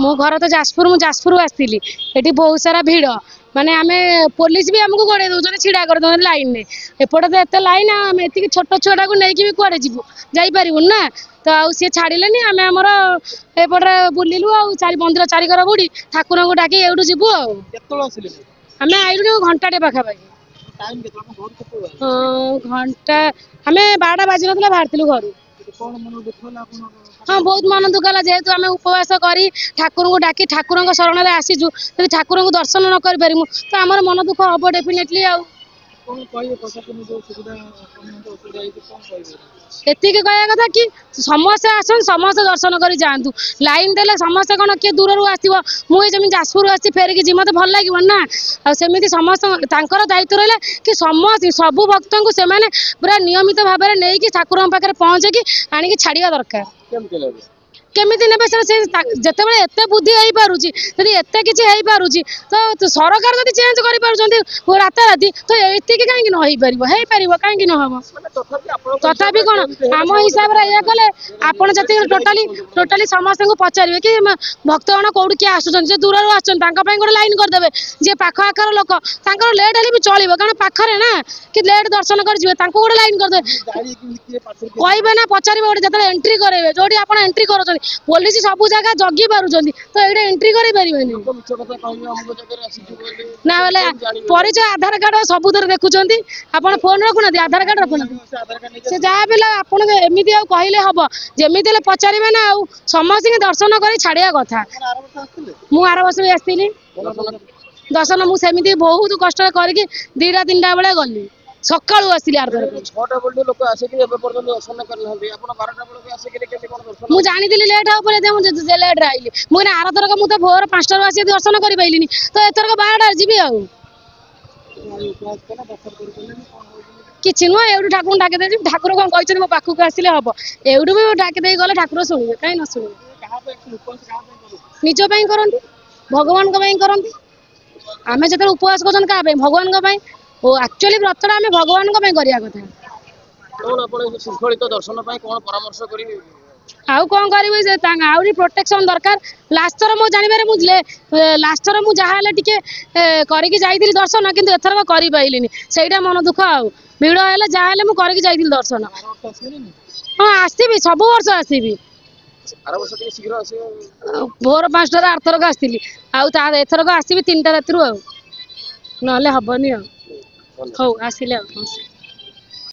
मो घर तो जाजपुर आसती ये बहुत सारा भिड़ माने आमे पुलिस भी हमको गोड़े दौरान छिड़ा कर दौरान लाइन में एपटे तो एत लाइन आम एति छोट छुआ को लेकिन भी कुआड़े जीवु जापर ना तो आउ सी छाड़े आम आमर एपटे बुलिलु आ मंदिर चारिकर बुड़ी ठाकुर को डाक एवं जीवु आम आइलु घंटाटे पाखापाखि घंटा आम 12टा बाजी ना बाहर घर हाँ बहुत मन दुख है जेहेतु आम उपवास कर ठाकुर को डाक ठाकुर शरण में आसीचु ठाकुर को दर्शन न कर पारू तो आम मन दुख हम डेफिनेटली एति कह कथा कि समस्ते आसन समस्त दर्शन कर जातु लाइन देले समस्ते कौन किए दूर आसो मुझे जाजपुर आसी फेरिकी जी मत भल लगे ना आमती समस्त दायित्व रहा कि समस्त सबू भक्त को से पूरा नियमित भाव में नहीं ठाकुर पाखे पहुँचे आणिकी छाड़ा दरकार केमिति नेबे से जते बेले एते बुद्धि हेई पारुची यदि एते किछि हेई पारुची तो सरकार जदि चेंज करि पारुचंती राता राती तो एति के काहे कि न हेई परिबो काहे कि न हबो तथापि कोन आम हिसाब रे या कले आपण जति टोटली समस्त को पचारिबे कि भक्तगण कोड के आसुचन जे दूर आछन तांका पय गोटे लाइन कर देबे जे पाख आकर लोक तांकर लेट हेले भी चलिबो कारण पाखरे ना कि लेट दर्शन कर जिवे तांको गोटे लाइन कर दे कहबे ना पचारिबे गोटे जते एंट्री करेबे जोडी आपण एंट्री करछन पुलिस सब जगह जगी पारुचंती तो ये एंट्री करें ना बोले परिचय आधार कार्ड सबुतर देखुं आप फोन रखुना आधार कार्ड रखुना से जहाँ भी आपन एमती कहले हम जमी पचारे ना समस्त दर्शन कर छाड़ा कथा मु आर वर्ष भी आसती दर्शन मुझे बहुत कष्ट करके 2टा 3टा बेले गली सका आसती मुझे जानी लेट हे लेट आईली मुझे आर थरक मुझे भोर 5टार आस दर्शन कर पाइलिनी तो एथरक 12टार जी कि नुह एवं ठाकुर डाक ठाकुर कौन कहते मो पाखक आसिले हम एवं भी डाकदे गले ठाकुर शुणे कहीं न शुणे निजपाई करती भगवान करती आम जो उपवास कर भगवान एक्चुअली व्रतटा आम भगवान करा कथा दर्शन परामर्श आउ कौन करी प्रोटेक्शन दरकार लास्ट थर मो जानवर मुझे लास्ट थर मुझे टे करके जाइली दर्शन किंतु एथरक कर पाइलिनी सेटा मन दुख आउ भिड़ है जहाँ मुझे करके जाइली दर्शन हाँ आसबि सब वर्ष आसबि भोर 5टार आरथरक आसती आथरक आसबि 3टा राति ना हेबनी हौ आसिले